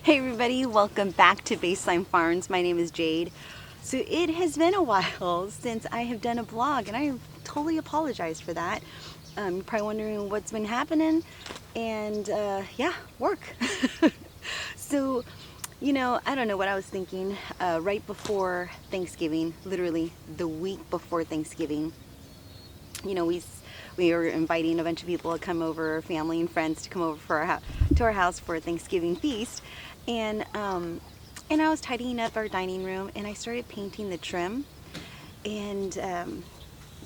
Hey everybody, welcome back to Baseline Farms. My name is Jade. So it has been a while since I have done a vlog, and I totally apologize for that. You're probably wondering what's been happening, and yeah, work. So, you know, I don't know what I was thinking. Right before Thanksgiving, literally the week before Thanksgiving, you know, we were inviting a bunch of people to come over, family and friends to come over for to our house for a Thanksgiving feast. And I was tidying up our dining room, and I started painting the trim, and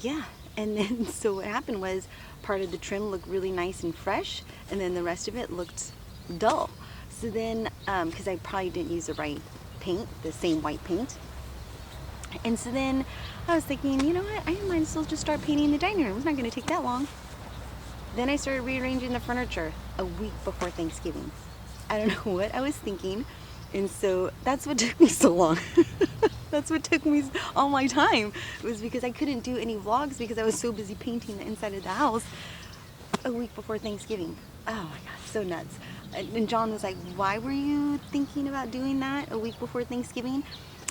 yeah, and then so what happened was part of the trim looked really nice and fresh, and then the rest of it looked dull. So then, because I probably didn't use the right paint, the same white paint, and so then I was thinking, you know what, I might as well just start painting the dining room. It's not going to take that long. Then I started rearranging the furniture a week before Thanksgiving. I don't know what I was thinking, and so that's what took me so long. That's what took me all my time. It was because I couldn't do any vlogs because I was so busy painting the inside of the house a week before Thanksgiving. Oh my God, so nuts. And John was like, why were you thinking about doing that a week before Thanksgiving?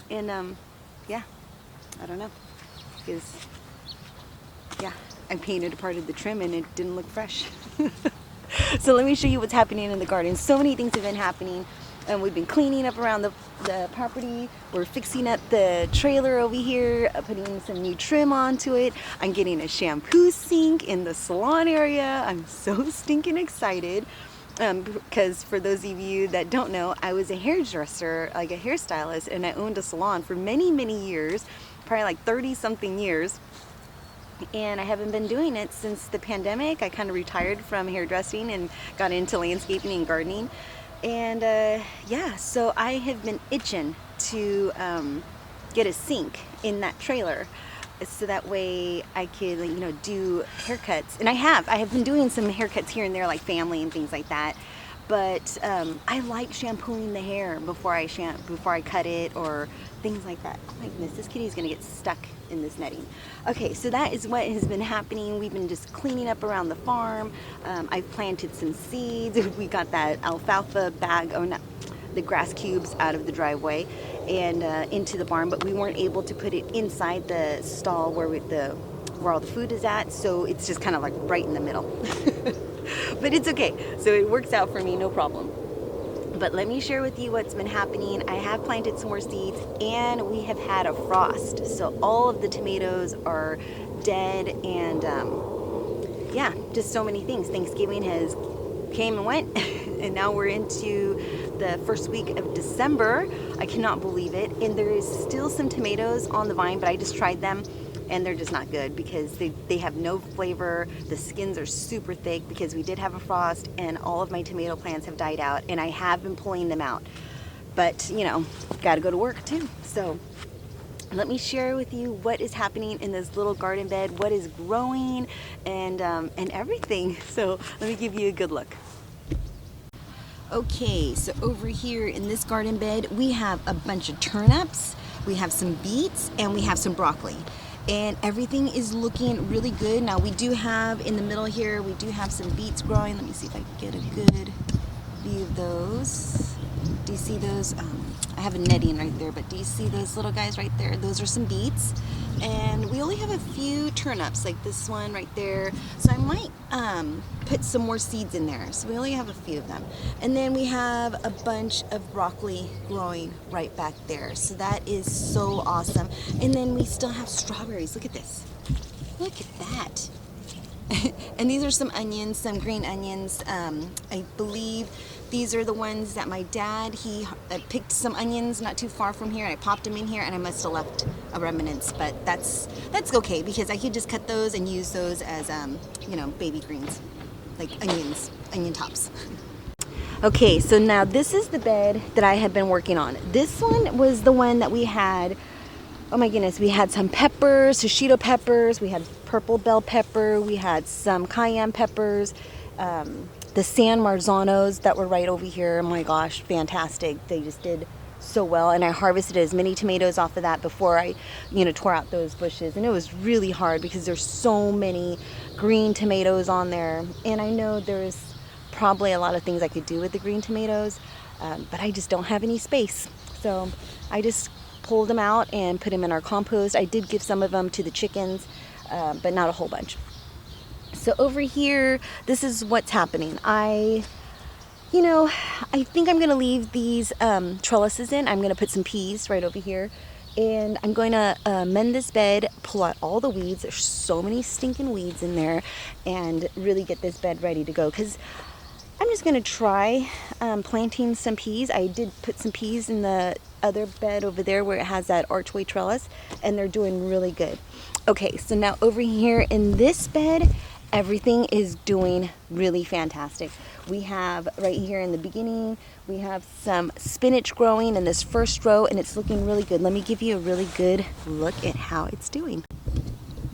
And yeah, I don't know, because yeah, I painted a part of the trim and it didn't look fresh. So let me show you what's happening in the garden. So many things have been happening, and we've been cleaning up around the property. We're fixing up the trailer over here, putting some new trim onto it. I'm getting a shampoo sink in the salon area. I'm so stinking excited. Because for those of you that don't know, I was a hairdresser, like a hairstylist, and I owned a salon for many, many years, probably like 30 something years. And I haven't been doing it since the pandemic. I kind of retired from hairdressing and got into landscaping and gardening. And yeah, so I have been itching to get a sink in that trailer, so that way I could, you know, do haircuts. And I have been doing some haircuts here and there, like family and things like that. But I like shampooing the hair before I cut it, or things like that. Oh my goodness, this kitty's gonna get stuck in this netting. Okay, so that is what has been happening. We've been just cleaning up around the farm. I've planted some seeds. We got that alfalfa bag, the grass cubes out of the driveway and into the barn, but we weren't able to put it inside the stall where all the food is at, so it's just kind of like right in the middle. But it's okay, so it works out for me, no problem. But let me share with you what's been happening. I have planted some more seeds and we have had a frost. So all of the tomatoes are dead and yeah, just so many things. Thanksgiving has came and went and now we're into the first week of December. I cannot believe it. And there is still some tomatoes on the vine, but I just tried them and they're just not good because they have no flavor. The skins are super thick because we did have a frost and all of my tomato plants have died out and I have been pulling them out. But you know, gotta go to work too. So let me share with you what is happening in this little garden bed, what is growing and everything. So let me give you a good look. Okay, so over here in this garden bed, we have a bunch of turnips, we have some beets, and we have some broccoli. And everything is looking really good. Now we do have in the middle here, we do have some beets growing. Let me see if I can get a good view of those. Do you see those? I have a netting right there, but do you see those little guys right there? Those are some beets. And we only have a few turnips, like this one right there. So I might put some more seeds in there. So we only have a few of them. And then we have a bunch of broccoli growing right back there. So that is so awesome. And then we still have strawberries. Look at this. Look at that. And these are some onions, some green onions. I believe these are the ones that my dad, he picked some onions not too far from here. I popped them in here and I must have left a remnants, but that's okay because I could just cut those and use those as, you know, baby greens, like onions, onion tops. Okay, so now this is the bed that I had been working on. This one was the one that we had, oh my goodness, we had some peppers, shishito peppers, we had purple bell pepper, we had some cayenne peppers, the San Marzanos that were right over here. Oh my gosh, fantastic. They just did so well. And I harvested as many tomatoes off of that before I, you know, tore out those bushes. And it was really hard because there's so many green tomatoes on there. And I know there's probably a lot of things I could do with the green tomatoes, but I just don't have any space. So I just pulled them out and put them in our compost. I did give some of them to the chickens, but not a whole bunch. So over here, this is what's happening. I think I'm going to leave these trellises in. I'm going to put some peas right over here. And I'm going to mend this bed, pull out all the weeds. There's so many stinking weeds in there. And really get this bed ready to go. Because I'm just going to try planting some peas. I did put some peas in the other bed over there where it has that archway trellis. And they're doing really good. Okay, so now over here in this bed, everything is doing really fantastic. We have right here in the beginning, we have some spinach growing in this first row and it's looking really good. Let me give you a really good look at how it's doing.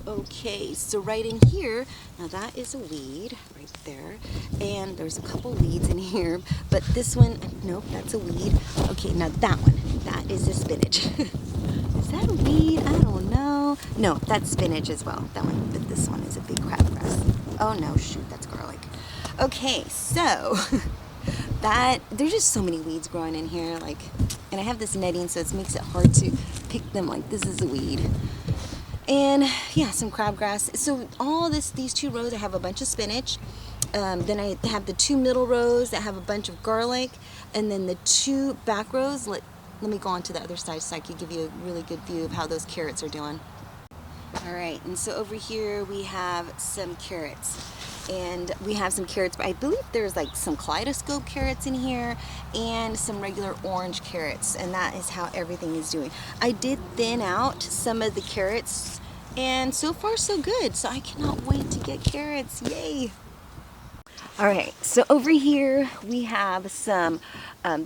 Okay, so right in here, now that is a weed right there, and there's a couple weeds in here, but this one, nope, that's a weed. Okay, now that one, that is a spinach. Is that a weed? I don't know. No, that's spinach as well, that one, but this one is a big crabgrass. Oh no, shoot, that's garlic. Okay, so there's just so many weeds growing in here, like, and I have this netting, so it makes it hard to pick them, like this is a weed. And yeah, some crabgrass. So all these two rows, I have a bunch of spinach. Then I have the two middle rows that have a bunch of garlic, and then the two back rows. Let me go on to the other side so I can give you a really good view of how those carrots are doing. All right, and so over here we have some carrots. And we have some carrots, but I believe there's like some kaleidoscope carrots in here and some regular orange carrots, and that is how everything is doing. I did thin out some of the carrots, and so far so good. So I cannot wait to get carrots, yay! All right, so over here we have some,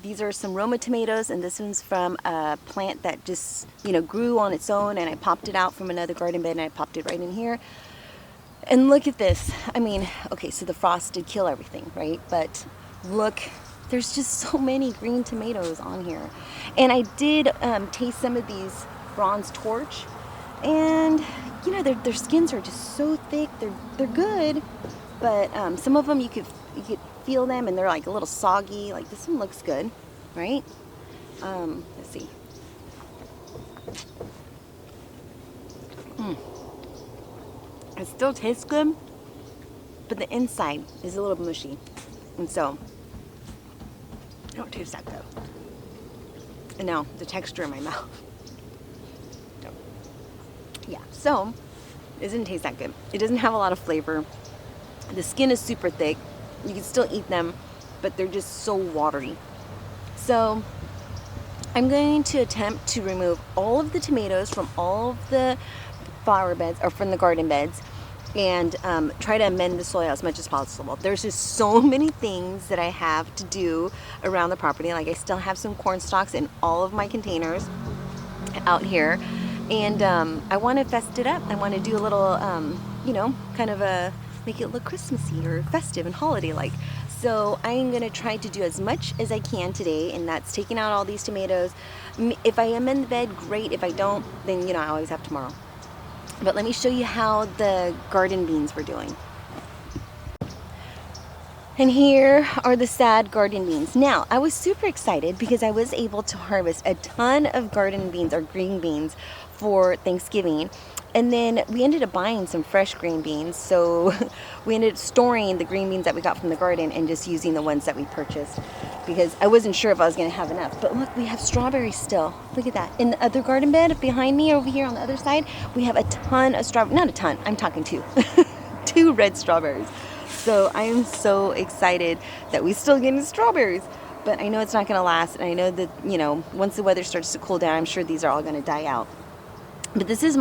these are some Roma tomatoes, and this one's from a plant that just, grew on its own, and I popped it out from another garden bed, and I popped it right in here. And look at this. I mean, okay, so the frost did kill everything, right? But look, there's just so many green tomatoes on here. And I did taste some of these bronze torch, and their skins are just so thick. They're good, but some of them you could feel them, and they're like a little soggy. Like this one looks good, right? Let's see. It still tastes good, but the inside is a little mushy. And so, don't taste that good. And now the texture in my mouth. Yeah, so it doesn't taste that good. It doesn't have a lot of flavor. The skin is super thick. You can still eat them, but they're just so watery. So I'm going to attempt to remove all of the tomatoes from all of the flower beds, or from the garden beds, and try to amend the soil as much as possible. There's just so many things that I have to do around the property. Like, I still have some corn stalks in all of my containers out here, and I want to fest it up. I want to do a little, you know, kind of make it look Christmassy or festive and holiday-like. So I'm going to try to do as much as I can today, and that's taking out all these tomatoes. If I am in the bed, great. If I don't, then, you know, I always have tomorrow. But let me show you how the garden beans were doing. And here are the sad garden beans. Now, I was super excited because I was able to harvest a ton of garden beans, or green beans, for Thanksgiving. And then we ended up buying some fresh green beans. So we ended up storing the green beans that we got from the garden and just using the ones that we purchased, because I wasn't sure if I was going to have enough. But look, we have strawberries still. Look at that. In the other garden bed behind me over here on the other side, we have a ton of strawberries. Not a ton, I'm talking two. 2 red strawberries. So I am so excited that we still getting strawberries. But I know it's not going to last. And I know that, you know, once the weather starts to cool down, I'm sure these are all going to die out. But this is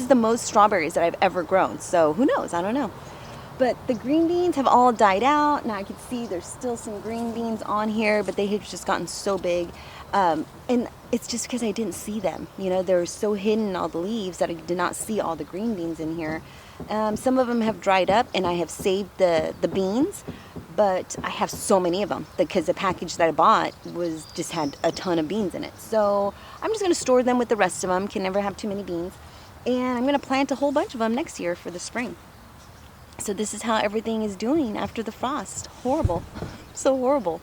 the most strawberries that I've ever grown. So who knows? I don't know. But the green beans have all died out. Now I can see there's still some green beans on here, but they have just gotten so big. And it's just because I didn't see them. You know, they're so hidden in all the leaves that I did not see all the green beans in here. Some of them have dried up, and I have saved the beans, but I have so many of them because the package that I bought just had a ton of beans in it. So I'm just going to store them with the rest of them. Can never have too many beans. And I'm going to plant a whole bunch of them next year for the spring. So this is how everything is doing after the frost. Horrible. So horrible.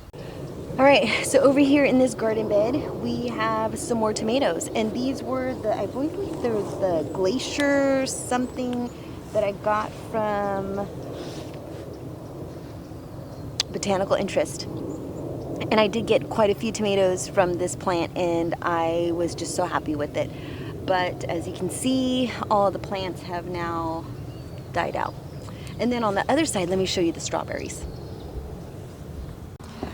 All right, so over here in this garden bed, we have some more tomatoes. And these were I believe there was the glacier something that I got from Botanical Interest. And I did get quite a few tomatoes from this plant, and I was just so happy with it. But as you can see, all the plants have now died out. And then on the other side, let me show you the strawberries.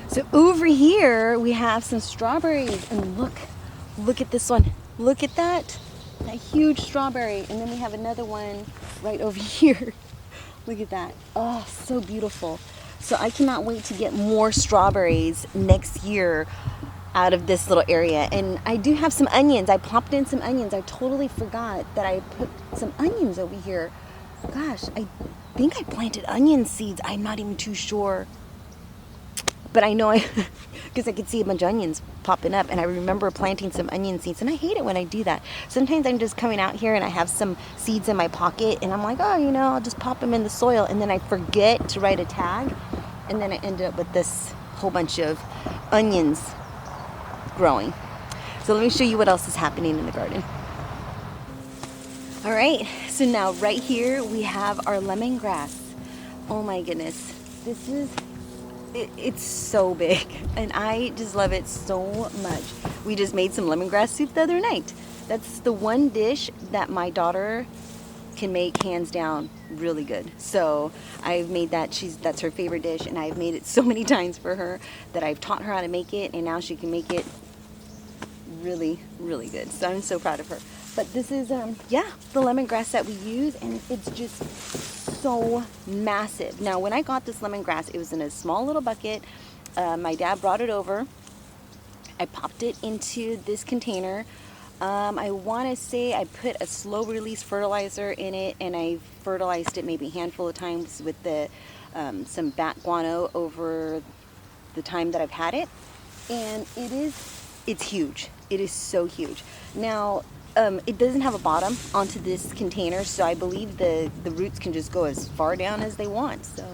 So over here, we have some strawberries, and look at this one. Look at that huge strawberry. And then we have another one right over here. Look at that. Oh, so beautiful. So I cannot wait to get more strawberries next year out of this little area. And I do have some onions. I popped in some onions. I totally forgot that I put some onions over here. Gosh, I think I planted onion seeds. I'm not even too sure. But I know because I could see a bunch of onions popping up, and I remember planting some onion seeds, and I hate it when I do that. Sometimes I'm just coming out here and I have some seeds in my pocket, and I'm like, oh, you know, I'll just pop them in the soil, and then I forget to write a tag, and then I end up with this whole bunch of onions growing. So let me show you what else is happening in the garden. All right, so now right here we have our lemongrass. Oh my goodness, it's so big, and I just love it so much. We just made some lemongrass soup the other night. That's the one dish that my daughter can make hands down really good. So I've made that. That's her favorite dish, and I've made it so many times for her that I've taught her how to make it, and now she can make it really, really good. So I'm so proud of her. But this is, the lemongrass that we use, and it's just so massive. Now, when I got this lemongrass, it was in a small little bucket. My dad brought it over. I popped it into this container. I want to say I put a slow release fertilizer in it, and I fertilized it maybe a handful of times with some bat guano over the time that I've had it. And it's huge. It is so huge. Now, it doesn't have a bottom onto this container, so I believe the roots can just go as far down as they want. So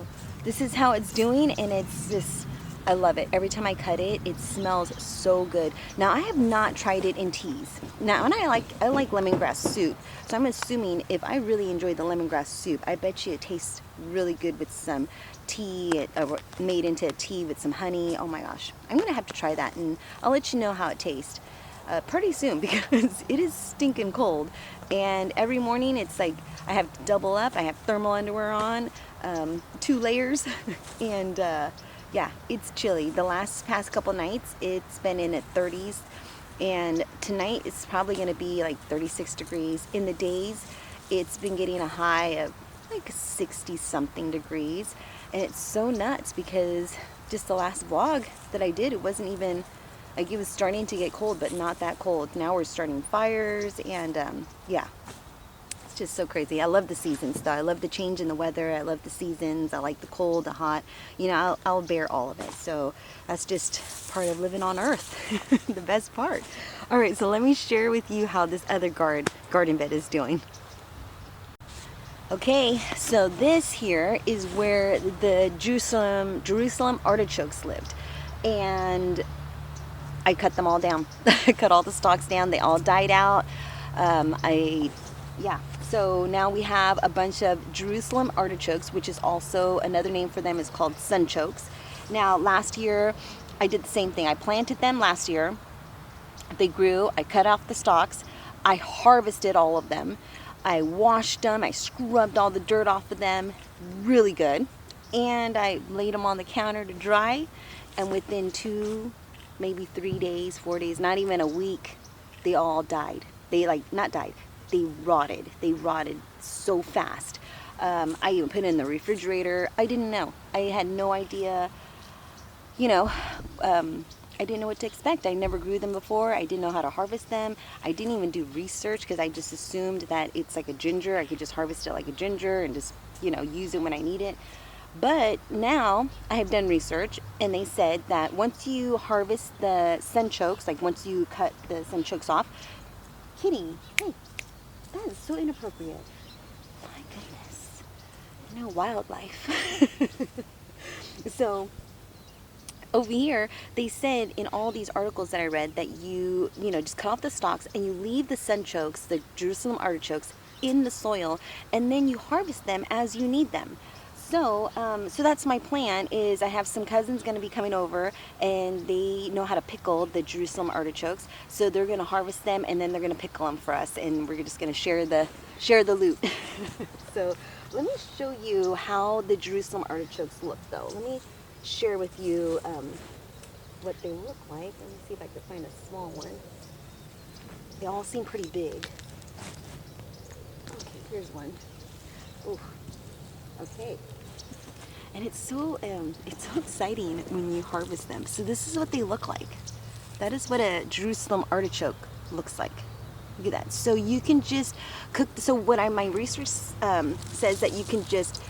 this is how it's doing, and it's just I love it. Every time I cut it, it smells so good. Now I have not tried it in teas. Now, and I like lemongrass soup. So I'm assuming if I really enjoy the lemongrass soup, I bet you it tastes really good with some tea, made into a tea with some honey. Oh my gosh, I'm gonna have to try that, and I'll let you know how it tastes pretty soon, because it is stinking cold. And every morning it's like I have to double up. I have thermal underwear on, 2 layers, and yeah, it's chilly. The past couple nights, it's been in at 30s, and tonight it's probably going to be like 36 degrees. In the days, it's been getting a high of like 60 something degrees, and it's so nuts because just the last vlog that I did, it wasn't even like, it was starting to get cold, but not that cold. Now we're starting fires, and yeah. Just so crazy. I love the seasons though. I love the change in the weather. I love the seasons. I like the cold, the hot. You know, I'll bear all of it. So that's just part of living on Earth. The best part. All right, so let me share with you how this other garden bed is doing. Okay, so this here is where the Jerusalem artichokes lived, and I cut them all down. I cut all the stalks down. They all died out. Yeah, so now we have a bunch of Jerusalem artichokes, which is also another name for them is called sunchokes. Now, last year I did the same thing. I planted them last year. They grew. I cut off the stalks. I harvested all of them. I washed them. I scrubbed all the dirt off of them. Really good. And I laid them on the counter to dry. And within 2, maybe 3 days, 4 days, not even a week, they all died. They not died. They rotted. They rotted so fast. I even put it in the refrigerator. I didn't know. I had no idea, you know, I didn't know what to expect. I never grew them before. I didn't know how to harvest them. I didn't even do research because I just assumed that it's like a ginger. I could just harvest it like a ginger and just, you know, use it when I need it. But now I have done research, and they said that once you harvest the sunchokes, like once you cut the sunchokes off, Kitty, hey, that is so inappropriate. My goodness. You know, wildlife. So over here, they said in all these articles that I read that you know, just cut off the stalks and you leave the sunchokes, the Jerusalem artichokes, in the soil, and then you harvest them as you need them. So, so that's my plan. Is I have some cousins going to be coming over, and they know how to pickle the Jerusalem artichokes. So they're going to harvest them, and then they're going to pickle them for us, and we're just going to share the loot. So let me show you how the Jerusalem artichokes look, though. Let me share with you what they look like. Let me see if I can find a small one. They all seem pretty big. Okay, here's one. Ooh. Okay. And it's so exciting when you harvest them. So this is what they look like. That is what a Jerusalem artichoke looks like. Look at that. So you can just cook. So what my research says that you can just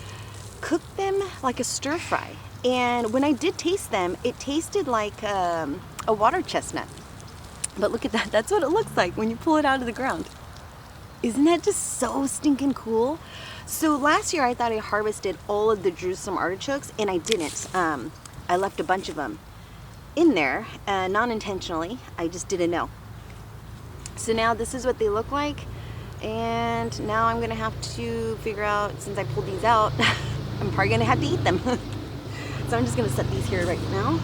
cook them like a stir fry. And when I did taste them, it tasted like a water chestnut. But look at that. That's what it looks like when you pull it out of the ground. Isn't that just so stinking cool? So last year I thought I harvested all of the Jerusalem artichokes, and I didn't. I left a bunch of them in there, non-intentionally. I just didn't know. So now this is what they look like, and now I'm gonna have to figure out, since I pulled these out, I'm probably gonna have to eat them. So I'm just gonna set these here right now.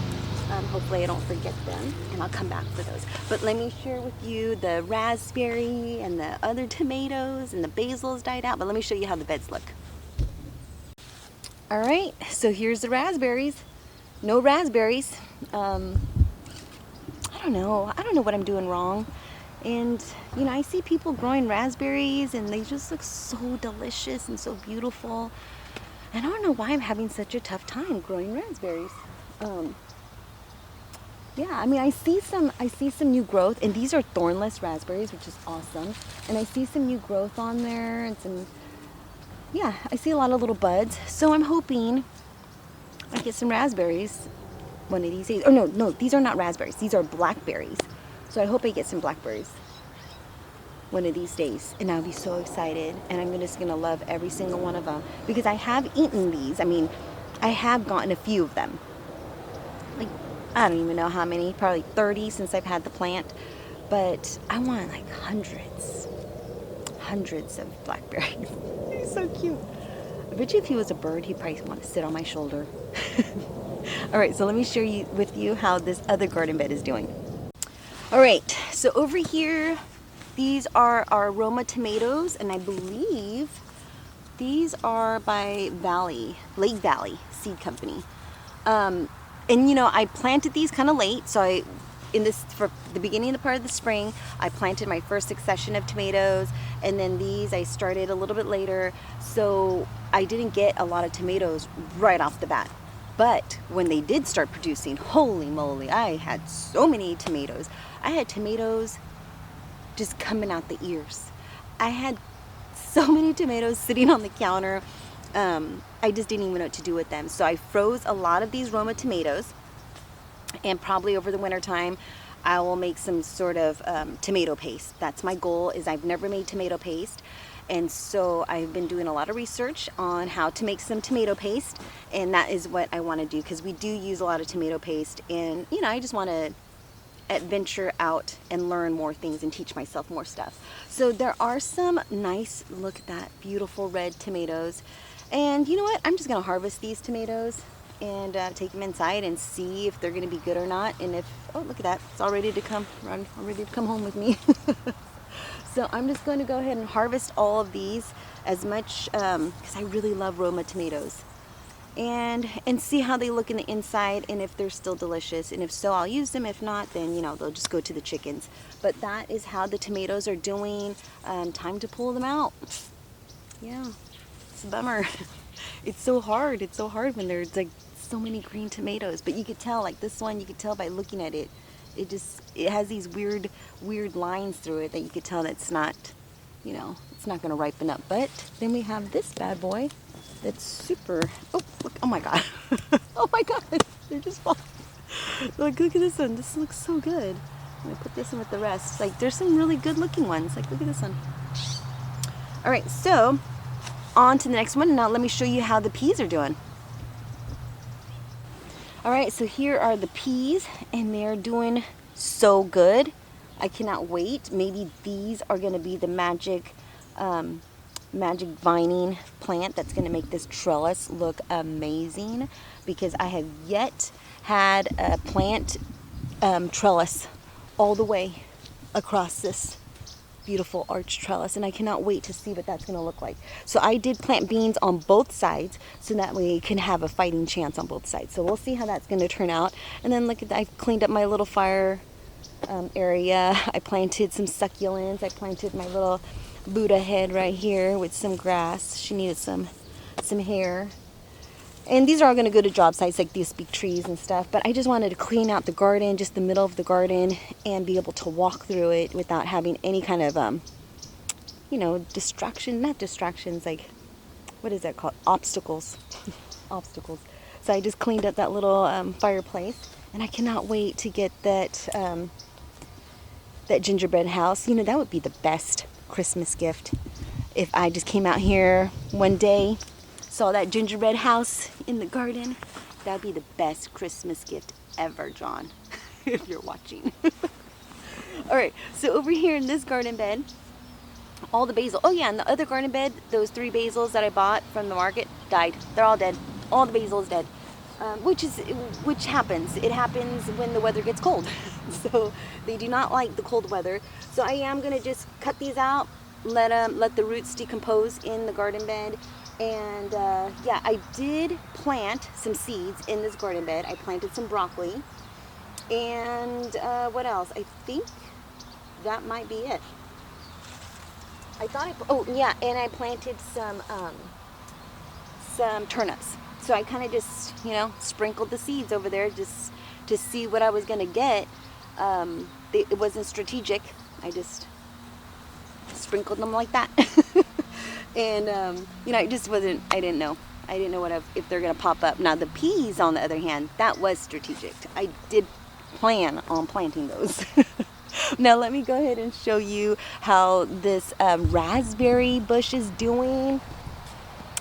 Hopefully I don't forget them, and I'll come back for those. But let me share with you the raspberry and the other tomatoes, and the basil's died out, but let me show you how the beds look. All right, so here's the raspberries. No raspberries. I don't know what I'm doing wrong. And you know, I see people growing raspberries and they just look so delicious and so beautiful. And I don't know why I'm having such a tough time growing raspberries. Yeah, I mean, I see some new growth, and these are thornless raspberries, which is awesome. And I see some new growth on there, and some, yeah, I see a lot of little buds. So I'm hoping I get some raspberries one of these days. Oh no, these are not raspberries. These are blackberries. So I hope I get some blackberries one of these days, and I'll be so excited. And I'm just gonna love every single one of them, because I have eaten these. I mean, I have gotten a few of them. like, I don't even know how many, probably 30 since I've had the plant. But I want like hundreds of blackberries. He's so cute. I bet you if he was a bird, he'd probably want to sit on my shoulder. All right, so let me share with you how this other garden bed is doing. All right, so over here, these are our Roma tomatoes, and I believe these are by Lake Valley Seed Company. And you know, I planted these kind of late, so for the beginning of the part of the spring, I planted my first succession of tomatoes, and then these I started a little bit later, so I didn't get a lot of tomatoes right off the bat. But when they did start producing, holy moly, I had so many tomatoes. I had tomatoes just coming out the ears. I had so many tomatoes sitting on the counter. I just didn't even know what to do with them. So I froze a lot of these Roma tomatoes, and probably over the winter time I will make some sort of tomato paste. That's my goal. Is I've never made tomato paste, and so I've been doing a lot of research on how to make some tomato paste, and that is what I want to do, because we do use a lot of tomato paste, and you know, I just want to adventure out and learn more things and teach myself more stuff. So there are some nice, look at that, beautiful red tomatoes. And you know what, I'm just gonna harvest these tomatoes and take them inside and see if they're gonna be good or not. And if, oh look at that, it's all ready to come home with me. So I'm just going to go ahead and harvest all of these as much, because I really love Roma tomatoes, and see how they look in the inside, and if they're still delicious. And if so, I'll use them. If not, then you know, they'll just go to the chickens. But that is how the tomatoes are doing. Time to pull them out. Yeah, it's a bummer. It's so hard when there's like so many green tomatoes. But you could tell, like this one, you could tell by looking at it, it has these weird lines through it that you could tell that's not, you know, it's not going to ripen up. But then we have this bad boy that's super, oh look, oh my god. Oh my god, they're just falling. Like, look at this one, this looks so good. I'm gonna put this in with the rest. Like, there's some really good looking ones. Like, look at this one. All right, so on to the next one. Now let me show you how the peas are doing. All right, so here are the peas, and they're doing so good. I cannot wait. Maybe these are going to be the magic vining plant that's going to make this trellis look amazing, because I have yet had a plant trellis all the way across this beautiful arch trellis, and I cannot wait to see what that's going to look like. So I did plant beans on both sides, so that way you can have a fighting chance on both sides. So we'll see how that's going to turn out. And then look at that, I've cleaned up my little fire area. I planted some succulents. I planted my little Buddha head right here with some grass. She needed some hair. And these are all going to go to job sites like these big trees and stuff. But I just wanted to clean out the garden, just the middle of the garden, and be able to walk through it without having any kind of, you know, not distractions, like, what is that called? Obstacles. Obstacles. So I just cleaned up that little fireplace, and I cannot wait to get that gingerbread house. You know, that would be the best Christmas gift if I just came out here one day, saw that gingerbread house in the garden. That'd be the best Christmas gift ever, John, if you're watching. All right, so over here in this garden bed, all the basil. Oh yeah, in the other garden bed, those 3 basils that I bought from the market died. They're all dead. All the basil is dead, which happens. It happens when the weather gets cold. So they do not like the cold weather. So I am gonna just cut these out, let the roots decompose in the garden bed. And yeah, I did plant some seeds in this garden bed. I planted some broccoli, and what else? I think that might be it. I thought oh yeah, and I planted some turnips. So I kind of just, you know, sprinkled the seeds over there just to see what I was gonna get. It wasn't strategic. I just sprinkled them like that. And you know, I didn't know if they're gonna pop up. Now the peas, on the other hand, that was strategic. I did plan on planting those. Now let me go ahead and show you how this raspberry bush is doing.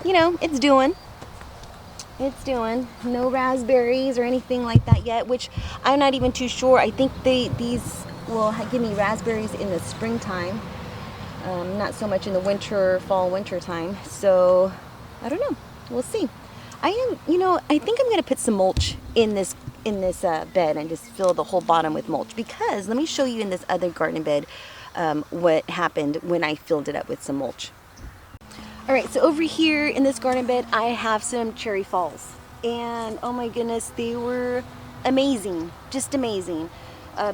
You know, it's doing. it's doing. No raspberries or anything like that yet, which I'm not even too sure. I think these will give me raspberries in the springtime, not so much in the winter time. So I don't know. We'll see. I think I'm gonna put some mulch in this bed and just fill the whole bottom with mulch, because let me show you in this other garden bed what happened when I filled it up with some mulch. All right, so over here in this garden bed, I have some cherry falls, and oh my goodness, they were amazing, just amazing.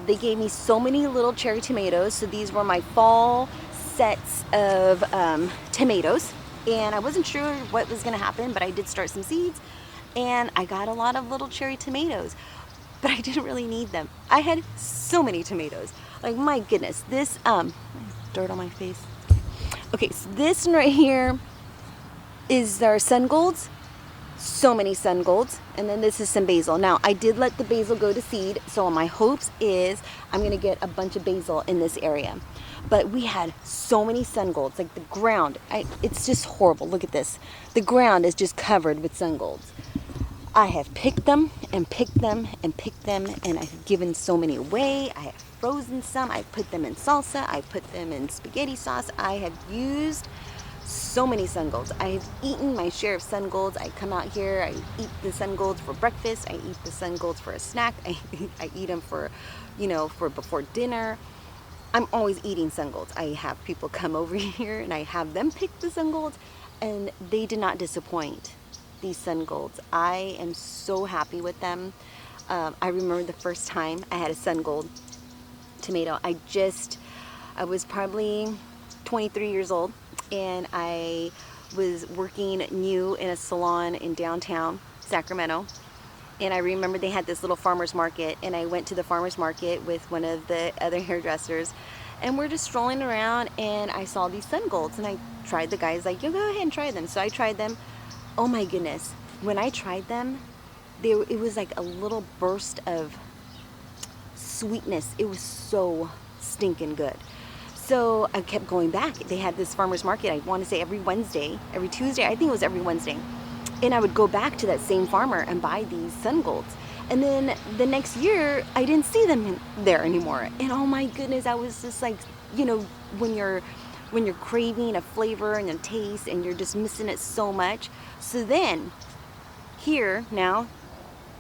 They gave me so many little cherry tomatoes. So these were my fall sets of tomatoes, and I wasn't sure what was gonna happen, but I did start some seeds, and I got a lot of little cherry tomatoes, but I didn't really need them. I had so many tomatoes. Like, my goodness, this, dirt on my face. Okay, so this one right here is our sun golds. So many sun golds. And then this is some basil. Now, I did let the basil go to seed, so my hopes is I'm gonna get a bunch of basil in this area. But we had so many sun golds, like the ground, it's just horrible. Look at this. The ground is just covered with sun golds. I have picked them and picked them and picked them, and I've given so many away. I have frozen some. I put them in salsa. I put them in spaghetti sauce. I have used so many sun golds. I have eaten my share of sun golds. I come out here, I eat the sun golds for breakfast. I eat the sun golds for a snack. I eat them for before dinner. I'm always eating sun golds. I have people come over here and I have them pick the sun golds, and they did not disappoint. These sun golds, I am so happy with them. I remember the first time I had a sun gold tomato. I was probably 23 years old, and I was working new in a salon in downtown Sacramento. And I remember they had this little farmer's market, and I went to the farmer's market with one of the other hairdressers, and we're just strolling around, and I saw these sun golds, and I tried. The guy's like, "You go ahead and try them." So I tried them. Oh my goodness, when I tried them, it was like a little burst of sweetness. It was so stinking good. So I kept going back. They had this farmer's market, I want to say every Tuesday, I think it was every Wednesday. And I would go back to that same farmer and buy these sun golds. And then the next year, I didn't see them there anymore. And oh my goodness, I was just like, when you're craving a flavor and a taste, and you're just missing it so much. So then, here now,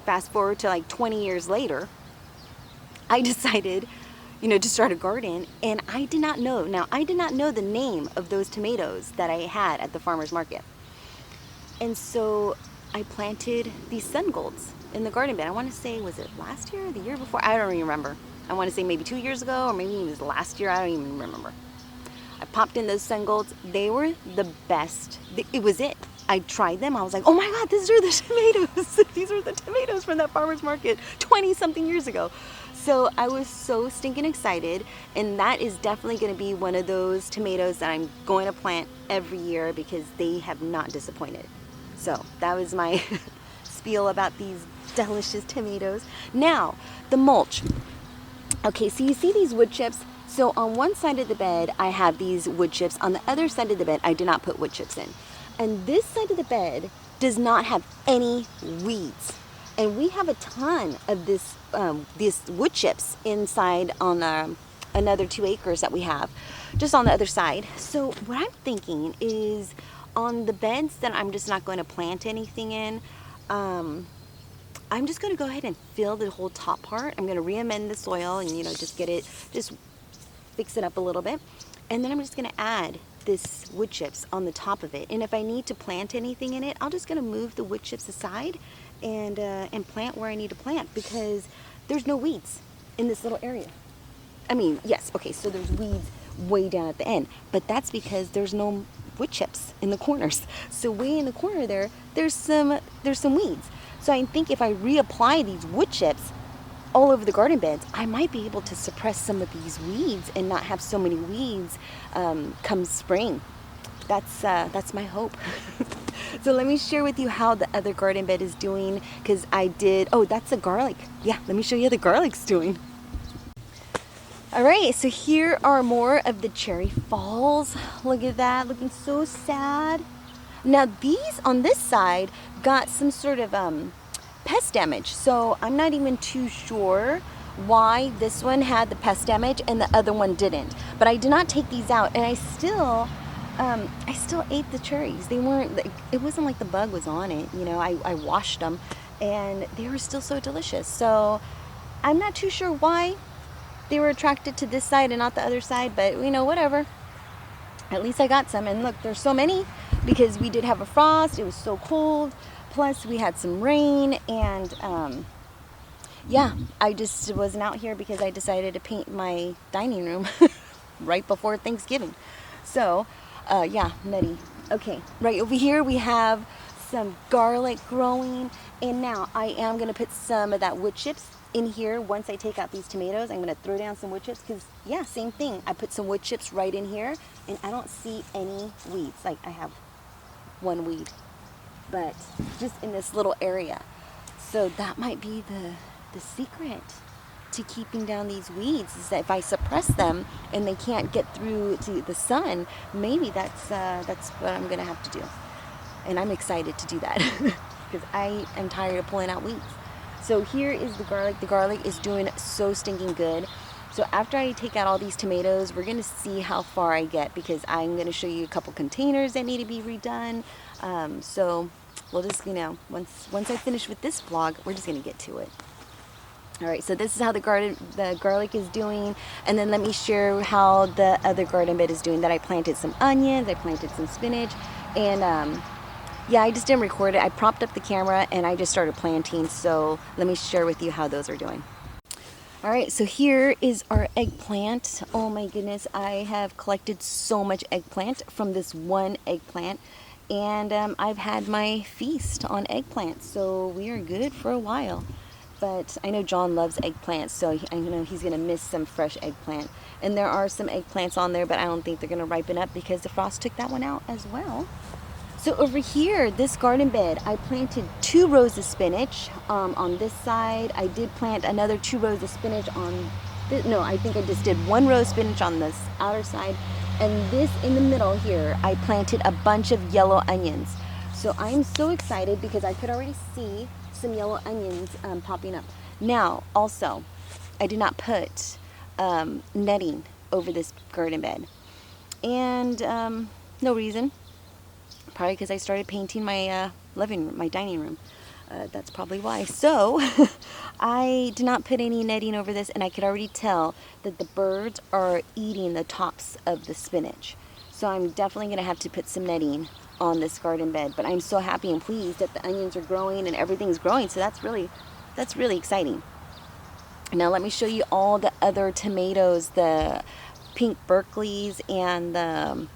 fast forward to like 20 years later, I decided, to start a garden, and I did not know the name of those tomatoes that I had at the farmer's market. And so I planted these sun golds in the garden bed. I want to say, was it last year or the year before? I don't even remember. I want to say maybe 2 years ago, or maybe it was last year. I don't even remember. I popped in those sun golds. They were the best. It was it. I tried them. I was like, oh my God, these are the tomatoes. These are the tomatoes from that farmer's market 20 something years ago. So I was so stinking excited. And that is definitely going to be one of those tomatoes that I'm going to plant every year, because they have not disappointed. So that was my spiel about these delicious tomatoes. Now, the mulch. Okay, so you see these wood chips? So on one side of the bed, I have these wood chips. On the other side of the bed, I did not put wood chips in. And this side of the bed does not have any weeds. And we have a ton of these wood chips inside on another 2 acres that we have, just on the other side. So what I'm thinking is, on the beds that I'm just not going to plant anything in, I'm just going to go ahead and fill the whole top part. I'm going to re-amend the soil and, just fix it up a little bit. And then I'm just going to add this wood chips on the top of it. And if I need to plant anything in it, I'm just going to move the wood chips aside and plant where I need to plant, because there's no weeds in this little area. I mean, yes, okay, so there's weeds way down at the end, but that's because there's no wood chips in the corners. So way in the corner there's some weeds. So I think if I reapply these wood chips all over the garden beds, I might be able to suppress some of these weeds and not have so many weeds come spring. That's my hope. So let me share with you how the other garden bed is doing, because that's a garlic. Yeah, let me show you how the garlic's doing. All right, so here are more of the cherry falls. Look at that, looking so sad. Now these on this side got some sort of pest damage. So I'm not even too sure why this one had the pest damage and the other one didn't. But I did not take these out, and I still ate the cherries. They weren't, it wasn't like the bug was on it, you know. I washed them and they were still so delicious. So I'm not too sure why they were attracted to this side and not the other side, but you know, whatever. At least I got some. And look, there's so many because we did have a frost. It was so cold. Plus we had some rain, and yeah, I just wasn't out here because I decided to paint my dining room right before Thanksgiving. So yeah, nutty. Okay, right over here we have some garlic growing, and now I am gonna put some of that wood chips in here. Once I take out these tomatoes, I'm gonna throw down some wood chips because, yeah, same thing. I put some wood chips right in here, and I don't see any weeds. Like, I have one weed, but just in this little area. So that might be the secret to keeping down these weeds, is that if I suppress them and they can't get through to the sun, maybe that's what I'm gonna have to do. And I'm excited to do that because I am tired of pulling out weeds. So here is the garlic. The garlic is doing so stinking good. So after I take out all these tomatoes, we're gonna see how far I get, because I'm gonna show you a couple containers that need to be redone. So we'll just, you know, once I finish with this vlog, we're just gonna get to it. All right, so this is how the garlic is doing, and then let me share how the other garden bed is doing. That I planted some onions, I planted some spinach, and yeah, I just didn't record it. I propped up the camera and I just started planting. So let me share with you how those are doing. All right, so here is our eggplant. Oh my goodness, I have collected so much eggplant from this one eggplant, and I've had my feast on eggplant, so we are good for a while. But I know John loves eggplants, so I know he's gonna miss some fresh eggplant. And there are some eggplants on there, but I don't think they're gonna ripen up because the frost took that one out as well. So over here, this garden bed, I planted 2 rows of spinach on this side. I did plant another 2 rows of spinach on this. No, I think I just did 1 row of spinach on this outer side. And this in the middle here, I planted a bunch of yellow onions. So I'm so excited because I could already see some yellow onions popping up. Now, also, I did not put netting over this garden bed. And no reason. Probably because I started painting my living room, my dining room. That's probably why. So I did not put any netting over this, and I could already tell that the birds are eating the tops of the spinach. So I'm definitely going to have to put some netting on this garden bed. But I'm so happy and pleased that the onions are growing and everything's growing. So that's really exciting. Now let me show you all the other tomatoes, the pink Berkeleys and the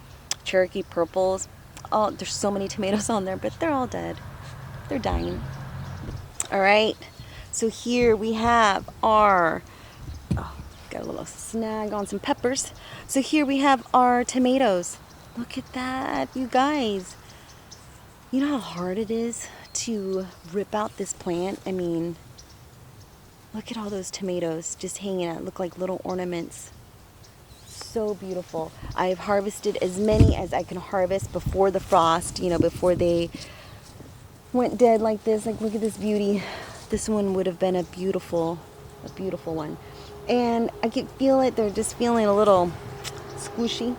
Cherokee purples. Oh, there's so many tomatoes on there, but they're all dead. They're dying. All right, so here we have our, oh, got a little snag on some peppers. So here we have our tomatoes. Look at that, you guys. You know how hard it is to rip out this plant? I mean, look at all those tomatoes just hanging out, look like little ornaments. So beautiful. I've harvested as many as I can harvest before the frost, you know, before they went dead like this. Like, look at this beauty. This one would have been a beautiful one. And I can feel it. They're just feeling a little squishy.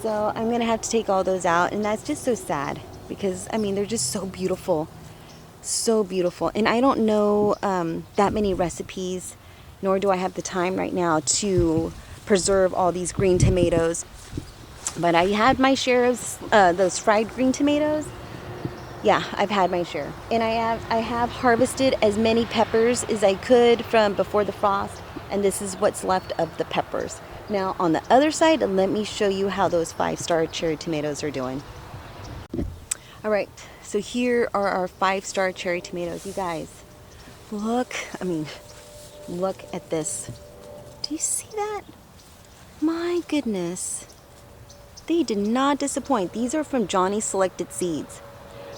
So I'm going to have to take all those out. And that's just so sad because, I mean, they're just so beautiful. So beautiful. And I don't know that many recipes, nor do I have the time right now to preserve all these green tomatoes, but I had my share of those fried green tomatoes. Yeah, I've had my share, and I have harvested as many peppers as I could from before the frost, and this is what's left of the peppers. Now on the other side, let me show you how those 5-star cherry tomatoes are doing. All right, so here are our 5-star cherry tomatoes. You guys, look at this. Do you see that? My goodness, they did not disappoint. These are from Johnny's Selected Seeds.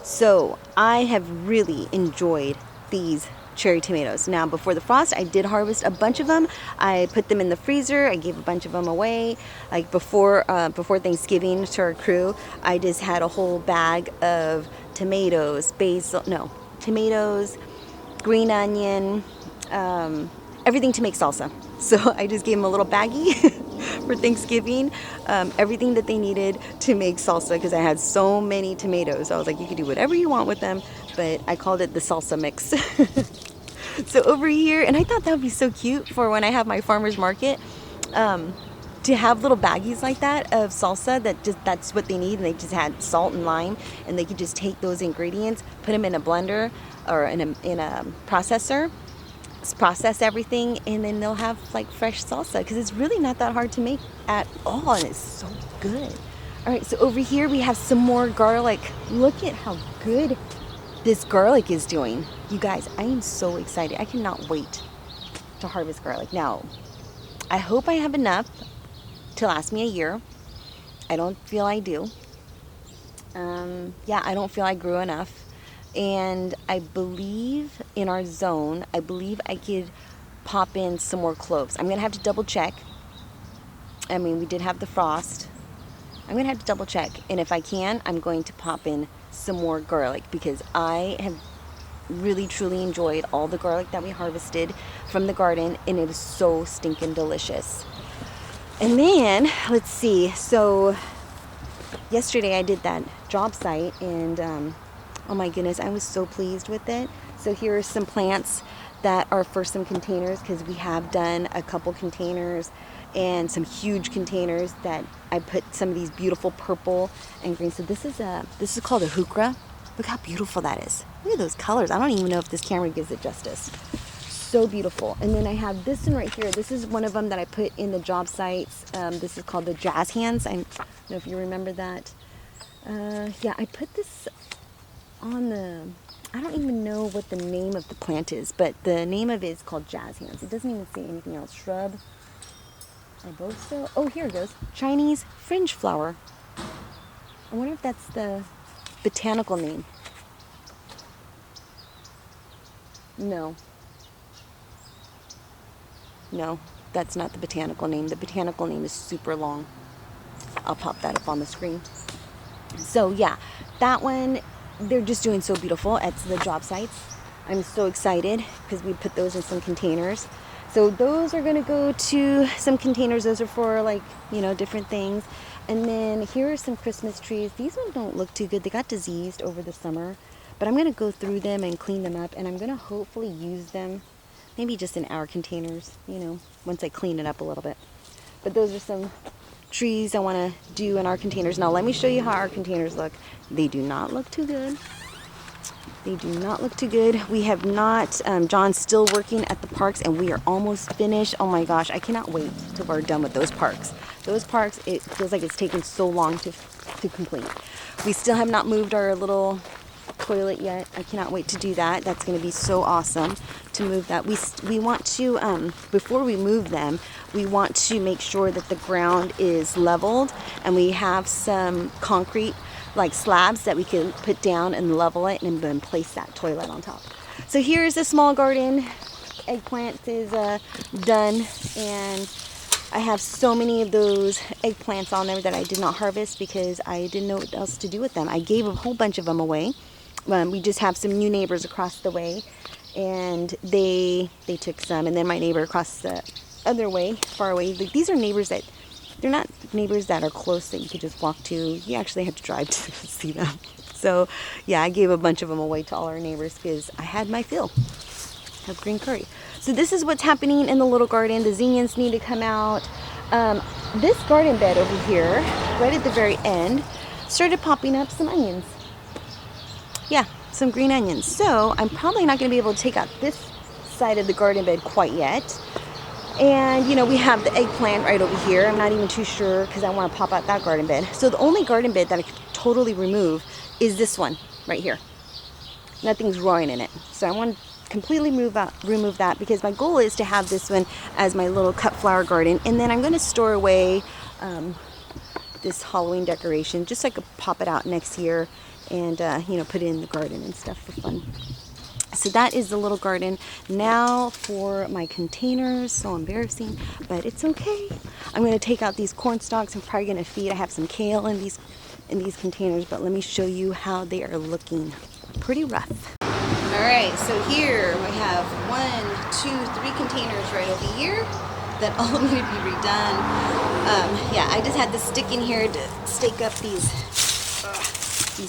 So I have really enjoyed these cherry tomatoes. Now before the frost, I did harvest a bunch of them. I put them in the freezer. I gave a bunch of them away. Like before Thanksgiving to our crew, I just had a whole bag of tomatoes, tomatoes, green onion, everything to make salsa. So I just gave them a little baggie for Thanksgiving, everything that they needed to make salsa, because I had so many tomatoes. I was like, you can do whatever you want with them, but I called it the salsa mix. So over here, and I thought that would be so cute for when I have my farmer's market, to have little baggies like that of salsa that's what they need, and they just had salt and lime, and they could just take those ingredients, put them in a blender or in a processor, process everything, and then they'll have like fresh salsa, because it's really not that hard to make at all, and it's so good. All right, so over here we have some more garlic. Look at how good this garlic is doing. You guys, I am so excited. I cannot wait to harvest garlic. Now, I hope I have enough to last me a year. I don't feel I do. I don't feel I grew enough. And I believe in our zone, I believe I could pop in some more cloves. I'm going to have to double check. I mean, we did have the frost. I'm going to have to double check. And if I can, I'm going to pop in some more garlic, because I have really truly enjoyed all the garlic that we harvested from the garden, and it was so stinking delicious. And then, let's see. So yesterday I did that job site, and oh my goodness, I was so pleased with it. So here are some plants that are for some containers, because we have done a couple containers and some huge containers that I put some of these beautiful purple and green. So this is called a hukra. Look how beautiful that is. Look at those colors. I don't even know if this camera gives it justice. So beautiful. And then I have this one right here. This is one of them that I put in the job sites. This is called the jazz hands. I don't know if you remember that. I put this on I don't even know what the name of the plant is, but the name of it is called jazz hands. It doesn't even say anything else. Shrub arbusto. Oh, here it goes. Chinese fringe flower. I wonder if that's the botanical name. No, that's not the botanical name. The botanical name is super long. I'll pop that up on the screen. So yeah, that one, they're just doing so beautiful at the job sites. I'm so excited because we put those in some containers. So those are going to go to some containers. Those are for different things. And then here are some Christmas trees. These ones don't look too good. They got diseased over the summer. But I'm going to go through them and clean them up. And I'm going to hopefully use them maybe just in our containers, once I clean it up a little bit. But those are some trees I want to do in our containers. Now let me show you how our containers look. They do not look too good. They do not look too good. We have not, John's still working at the parks, and we are almost finished. Oh my gosh, I cannot wait till we're done with those parks. Those parks, it feels like it's taken so long to complete. We still have not moved our little toilet yet. I cannot wait to do that. That's going to be so awesome to move that. We want to, before we move them, we want to make sure that the ground is leveled, and we have some concrete slabs that we can put down and level it, and then place that toilet on top. So here's a small garden. Eggplant is done, and I have so many of those eggplants on there that I did not harvest because I didn't know what else to do with them. I gave a whole bunch of them away. We just have some new neighbors across the way, and they took some, and then my neighbor across the other way, far away. These are neighbors that they're not neighbors that are close that you could just walk to. You actually have to drive to see them. So yeah, I gave a bunch of them away to all our neighbors because I had my fill of green curry. So this is what's happening in the little garden. The zinnias need to come out. This garden bed over here, right at the very end, started popping up some onions. Yeah, some green onions. So I'm probably not going to be able to take out this side of the garden bed quite yet. And we have the eggplant right over here. I'm not even too sure because I want to pop out that garden bed. So the only garden bed that I could totally remove is this one right here. Nothing's growing in it. So I want to completely remove that because my goal is to have this one as my little cut flower garden. And then I'm going to store away this Halloween decoration just so I could pop it out next year and put it in the garden and stuff for fun. So that is the little garden. Now for my containers. So embarrassing, but it's okay. I'm gonna take out these corn stalks. I'm probably gonna feed. I have some kale in these containers, but let me show you how they are looking. Pretty rough. All right, so here we have 1, 2, 3 containers right over here that all need to be redone. Yeah, I just had this stick in here to stake up these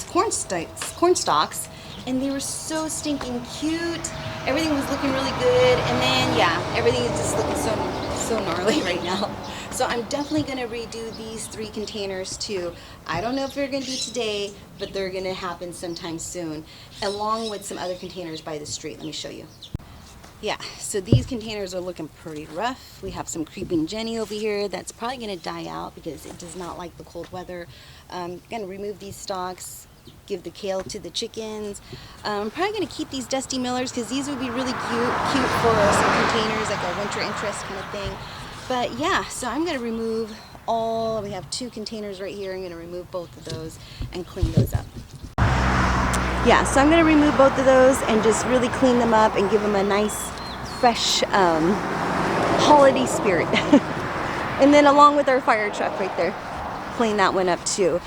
corn stalks, and they were so stinking cute. Everything was looking really good, and then yeah, everything is just looking so gnarly right now. So I'm definitely gonna redo these 3 containers too. I don't know if they're gonna be today, but they're gonna happen sometime soon, along with some other containers by the street. Let me show you. Yeah, so these containers are looking pretty rough. We have some creeping Jenny over here that's probably gonna die out because it does not like the cold weather. I'm gonna remove these stalks, give the kale to the chickens. I'm probably gonna keep these dusty millers because these would be really cute for some containers, like a winter interest kind of thing. But yeah, so I'm gonna remove we have 2 containers right here. I'm gonna remove both of those and clean those up. Yeah, so I'm gonna remove both of those and just really clean them up and give them a nice, fresh holiday spirit. And then along with our fire truck right there, clean that one up too.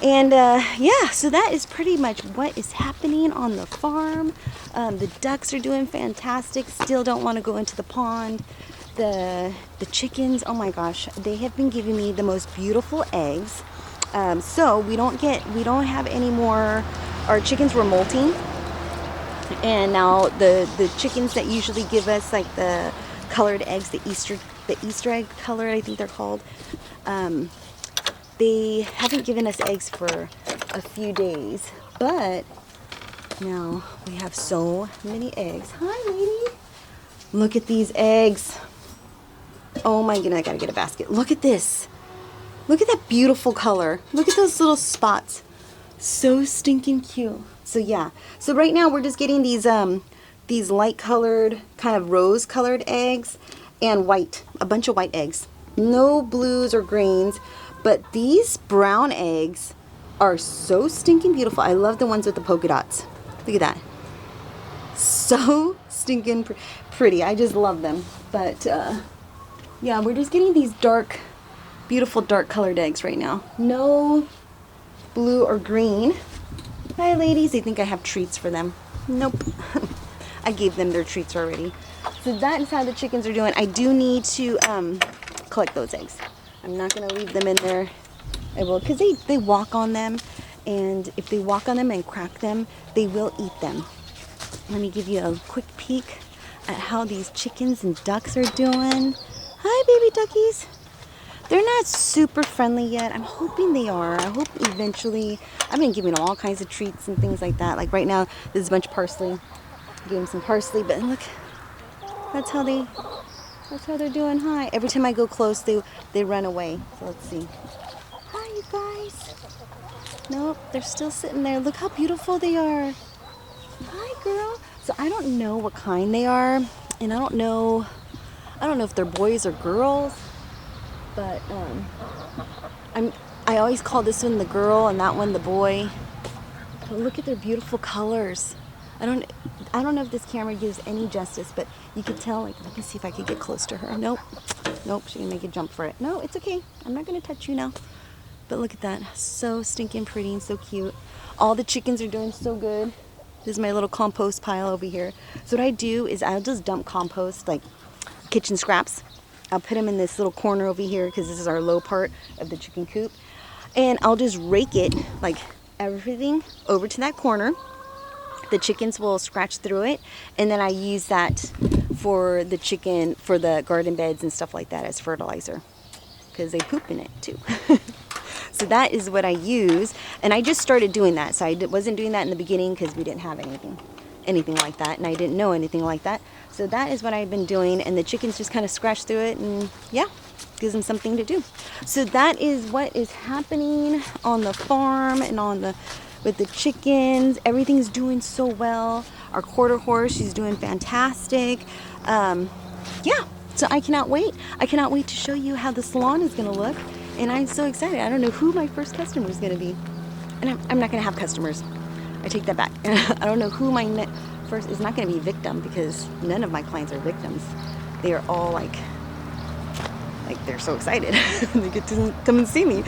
And yeah, so that is pretty much what is happening on the farm. The ducks are doing fantastic. Still don't want to go into the pond. The chickens, oh my gosh, they have been giving me the most beautiful eggs. So we don't have any more. Our chickens were molting, and now the chickens that usually give us like the colored eggs, the Easter egg color, I think they're called. They haven't given us eggs for a few days, but now we have so many eggs. Hi, lady. Look at these eggs. Oh my goodness, I gotta get a basket. Look at this. Look at that beautiful color. Look at those little spots. So stinking cute. So yeah. So right now we're just getting these light colored, kind of rose colored eggs and white, a bunch of white eggs. No blues or greens, but these brown eggs are so stinking beautiful. I love the ones with the polka dots. Look at that. So stinking pretty. I just love them. But yeah, we're just getting these dark, beautiful dark colored eggs right now. No blue or green. Hi ladies, they think I have treats for them. Nope. I gave them their treats already. So that is how the chickens are doing. I do need to collect those eggs. I'm not going to leave them in there. I will, because they walk on them, and if they walk on them and crack them, they will eat them. Let me give you a quick peek at how these chickens and ducks are doing. Hi baby duckies. They're not super friendly yet. I'm hoping they are. I hope eventually. I've been giving them all kinds of treats and things like that. Like right now, there's a bunch of parsley. Give them some parsley, but look, that's how they're doing. Hi. Every time I go close, they run away. So let's see. Hi, you guys. Nope, they're still sitting there. Look how beautiful they are. Hi, girl. So I don't know what kind they are, and I don't know if they're boys or girls. But I always call this one the girl and that one the boy. But look at their beautiful colors. I don't know if this camera gives any justice, but you could tell. Like, let me see if I could get close to her. Nope, she's gonna make a jump for it. No, it's okay. I'm not gonna touch you now. But look at that, so stinking pretty and so cute. All the chickens are doing so good. This is my little compost pile over here. So what I do is I'll just dump compost, like kitchen scraps. I'll put them in this little corner over here because this is our low part of the chicken coop. And I'll just rake it, like everything, over to that corner. The chickens will scratch through it. And then I use that for the garden beds and stuff like that as fertilizer. Because they poop in it too. So that is what I use. And I just started doing that. So I wasn't doing that in the beginning because we didn't have anything like that, and I didn't know anything like that. So that is what I've been doing, and the chickens just kind of scratch through it, and yeah, gives them something to do. So that is what is happening on the farm and with the chickens. Everything's doing so well. Our quarter horse, she's doing fantastic. Yeah, so I cannot wait. I cannot wait to show you how the salon is going to look, and I'm so excited. I don't know who my first customer is going to be, and I'm not going to have customers. I take that back. I don't know who my first is not going to be victim, because none of my clients are victims. They are all like they're so excited they get to come and see me.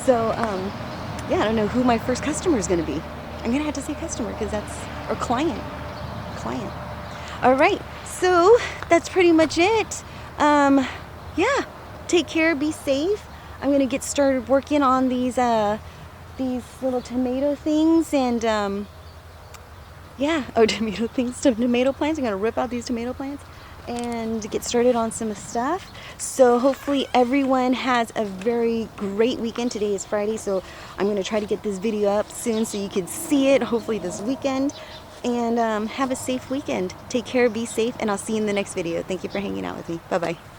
So yeah, I don't know who my first customer is going to be. I'm going to have to say customer, because that's, or client. All right, so that's pretty much it. Yeah, take care, be safe. I'm going to get started working on these little tomato things, and yeah, tomato plants. I'm going to rip out these tomato plants and get started on some stuff. So hopefully everyone has a very great weekend. Today is Friday, so I'm going to try to get this video up soon so you can see it, hopefully this weekend. And have a safe weekend. Take care, be safe, and I'll see you in the next video. Thank you for hanging out with me. Bye-bye.